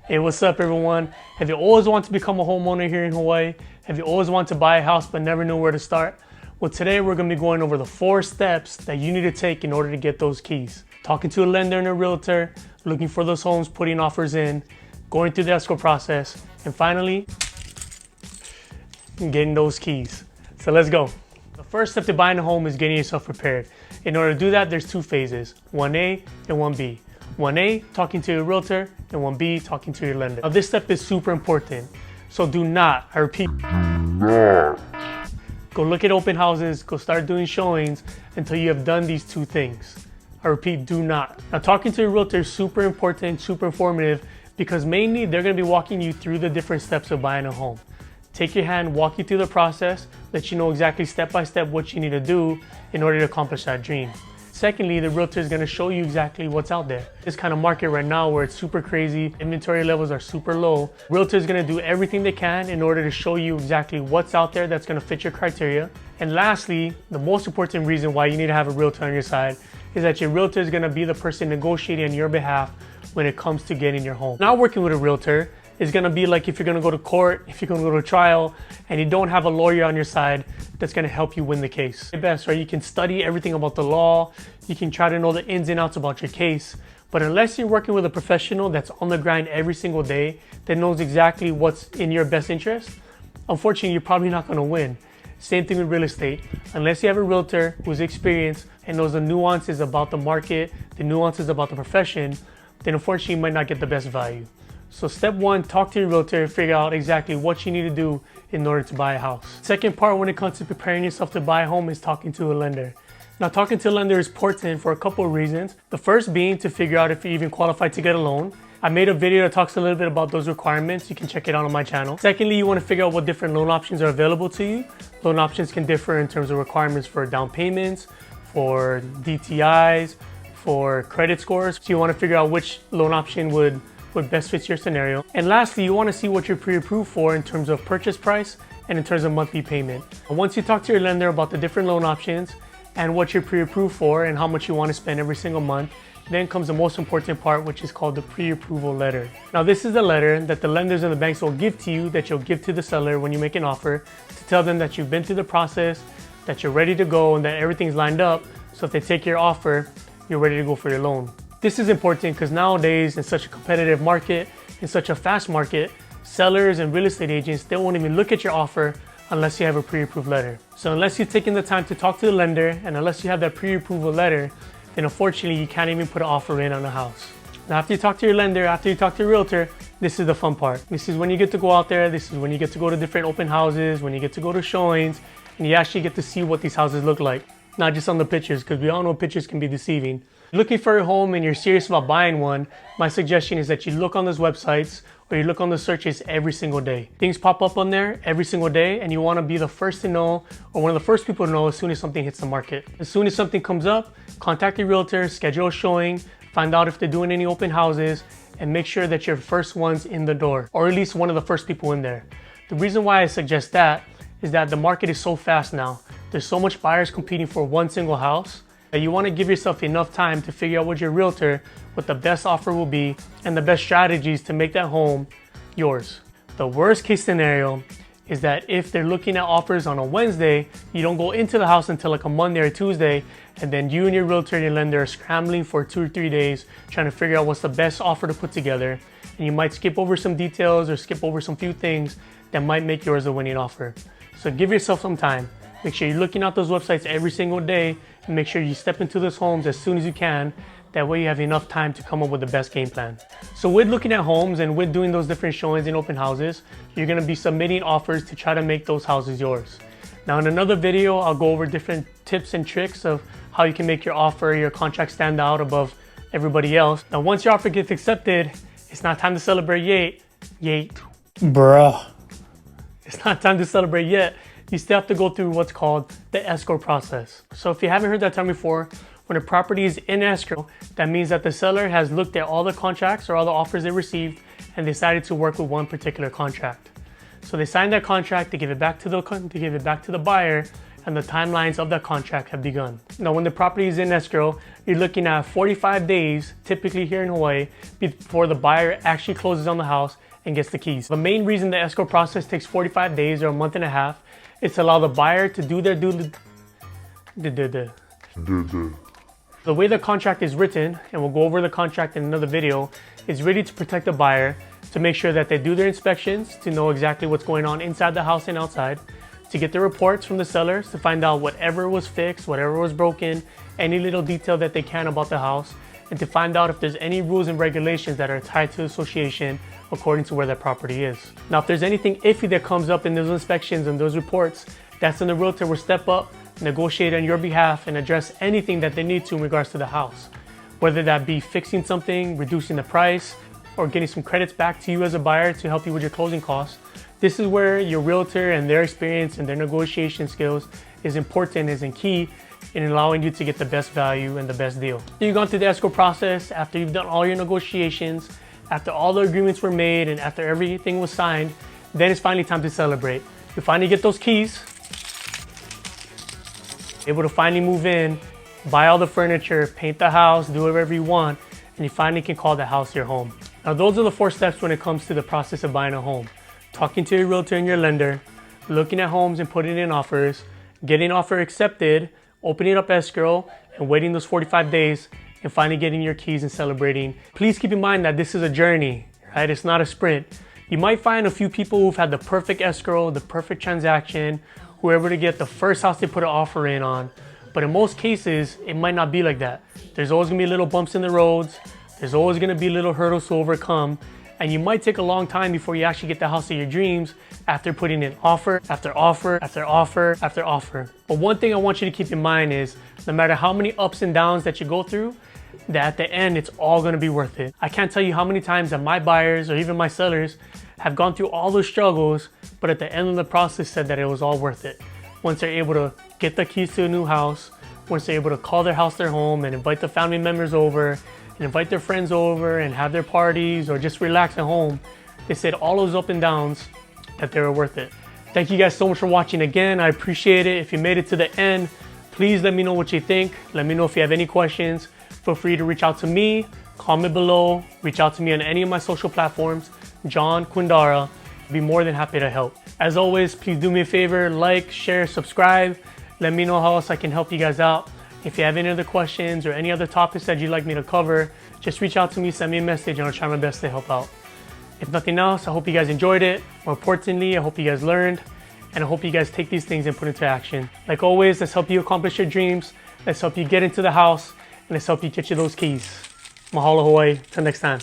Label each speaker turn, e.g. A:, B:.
A: Hey, what's up everyone? Have you always wanted to become a homeowner here in Hawaii? Have you always wanted to buy a house but never knew where to start? Well, today we're going to be going over the 4 steps that you need to take in order to get those keys. Talking to a lender and a realtor, looking for those homes, putting offers in, going through the escrow process, and finally, getting those keys. So let's go. The first step to buying a home is getting yourself prepared. In order to do that, there's 2 phases, 1A and 1B. 1A, talking to your realtor, and 1B, talking to your lender. Now this step is super important. So do not, I repeat, go look at open houses, go start doing showings until you have done these 2 things. I repeat, do not. Now talking to your realtor is super important, super informative, because mainly they're gonna be walking you through the different steps of buying a home. Take your hand, walk you through the process, let you know exactly step by step what you need to do in order to accomplish that dream. Secondly, the realtor is going to show you exactly what's out there. This kind of market right now where it's super crazy, inventory levels are super low, realtor is going to do everything they can in order to show you exactly what's out there that's going to fit your criteria. And lastly, the most important reason why you need to have a realtor on your side is that your realtor is going to be the person negotiating on your behalf when it comes to getting your home. Not working with a realtor is going to be like if you're going to go to court, if you're going to go to trial, and you don't have a lawyer on your side that's going to help you win the case. The best, right? You can study everything about the law, you can try to know the ins and outs about your case, but unless you're working with a professional that's on the grind every single day, that knows exactly what's in your best interest, unfortunately, you're probably not going to win. Same thing with real estate. Unless you have a realtor who's experienced and knows the nuances about the market, the nuances about the profession, then unfortunately you might not get the best value. So step 1, talk to your realtor and figure out exactly what you need to do in order to buy a house. Second part when it comes to preparing yourself to buy a home is talking to a lender. Now talking to a lender is important for a couple of reasons. The first being to figure out if you're even qualified to get a loan. I made a video that talks a little bit about those requirements. You can check it out on my channel. Secondly, you want to figure out what different loan options are available to you. Loan options can differ in terms of requirements for down payments, for DTIs, for credit scores. So you want to figure out which loan option would best fit your scenario. And lastly, you want to see what you're pre-approved for in terms of purchase price and in terms of monthly payment. And once you talk to your lender about the different loan options and what you're pre-approved for and how much you want to spend every single month, then comes the most important part, which is called the pre-approval letter. Now this is the letter that the lenders and the banks will give to you, that you'll give to the seller when you make an offer, to tell them that you've been through the process, that you're ready to go, and that everything's lined up. So if they take your offer, you're ready to go for your loan. This is important because nowadays in such a competitive market, in such a fast market, sellers and real estate agents, they won't even look at your offer unless you have a pre-approved letter. So unless you've taken the time to talk to the lender and unless you have that pre-approval letter, then unfortunately you can't even put an offer in on a house. Now after you talk to your lender, after you talk to your realtor, this is the fun part. This is when you get to go out there, this is when you get to go to different open houses, when you get to go to showings, and you actually get to see what these houses look like. Not just on the pictures, because we all know pictures can be deceiving. Looking for a home and you're serious about buying one, my suggestion is that you look on those websites or you look on the searches every single day. Things pop up on there every single day and you want to be the first to know or one of the first people to know as soon as something hits the market. As soon as something comes up, contact your realtor, schedule a showing, find out if they're doing any open houses, and make sure that you're the first ones in the door or at least one of the first people in there. The reason why I suggest that is that the market is so fast now. There's so much buyers competing for one single house that you want to give yourself enough time to figure out with your realtor what the best offer will be and the best strategies to make that home yours. The worst case scenario is that if they're looking at offers on a Wednesday, you don't go into the house until like a Monday or Tuesday, and then you and your realtor and your lender are scrambling for 2 or 3 days trying to figure out what's the best offer to put together. And you might skip over some details or skip over some few things that might make yours the winning offer. So give yourself some time. Make sure you're looking at those websites every single day and make sure you step into those homes as soon as you can. That way you have enough time to come up with the best game plan. So with looking at homes and with doing those different showings and open houses, you're gonna be submitting offers to try to make those houses yours. Now in another video, I'll go over different tips and tricks of how you can make your offer, your contract stand out above everybody else. Now once your offer gets accepted, it's not time to celebrate yet. Bruh. It's not time to celebrate yet. You still have to go through what's called the escrow process. So if you haven't heard that term before, when a property is in escrow, that means that the seller has looked at all the contracts or all the offers they received and decided to work with one particular contract. So they sign that contract, they give it back to the buyer, and the timelines of that contract have begun. Now, when the property is in escrow, you're looking at 45 days, typically here in Hawaii, before the buyer actually closes on the house and gets the keys. The main reason the escrow process takes 45 days or a month and a half is to allow the buyer to do their The way the contract is written, and we'll go over the contract in another video, is really to protect the buyer, to make sure that they do their inspections, to know exactly what's going on inside the house and outside, to get the reports from the sellers, to find out whatever was fixed, whatever was broken, any little detail that they can about the house, and to find out if there's any rules and regulations that are tied to the association according to where that property is. Now, if there's anything iffy that comes up in those inspections and those reports, that's when the realtor will step up, negotiate on your behalf, and address anything that they need to in regards to the house. Whether that be fixing something, reducing the price, or getting some credits back to you as a buyer to help you with your closing costs. This is where your realtor and their experience and their negotiation skills is important, is key in allowing you to get the best value and the best deal. After you've gone through the escrow process, after you've done all your negotiations, after all the agreements were made, and after everything was signed, then it's finally time to celebrate. You finally get those keys, able to finally move in, buy all the furniture, paint the house, do whatever you want, and you finally can call the house your home. Now, those are the 4 steps when it comes to the process of buying a home. Talking to your realtor and your lender, looking at homes and putting in offers, getting offer accepted, opening up escrow, and waiting those 45 days, and finally getting your keys and celebrating. Please keep in mind that this is a journey, right? It's not a sprint. You might find a few people who've had the perfect escrow, the perfect transaction, who are able to get the first house they put an offer in on. But in most cases, it might not be like that. There's always gonna be little bumps in the roads. There's always gonna be little hurdles to overcome. And you might take a long time before you actually get the house of your dreams after putting in offer after offer after offer after offer. But one thing I want you to keep in mind is no matter how many ups and downs that you go through, that at the end, it's all gonna be worth it. I can't tell you how many times that my buyers or even my sellers have gone through all those struggles, but at the end of the process said that it was all worth it. Once they're able to get the keys to a new house, once they're able to call their house their home and invite the family members over, and invite their friends over and have their parties or just relax at home, they said all those up and downs that they were worth it. Thank you guys so much for watching again. I appreciate it. If you made it to the end, please let me know what you think. Let me know if you have any questions. Feel free to reach out to me, comment below, reach out to me on any of my social platforms, John Quindara. I'd be more than happy to help. As always, please do me a favor, like, share, subscribe. Let me know how else I can help you guys out. If you have any other questions or any other topics that you'd like me to cover, just reach out to me, send me a message, and I'll try my best to help out. If nothing else, I hope you guys enjoyed it. More importantly, I hope you guys learned, and I hope you guys take these things and put into action. Like always, let's help you accomplish your dreams. Let's help you get into the house, and let's help you get you those keys. Mahalo, Hawaii. Till next time.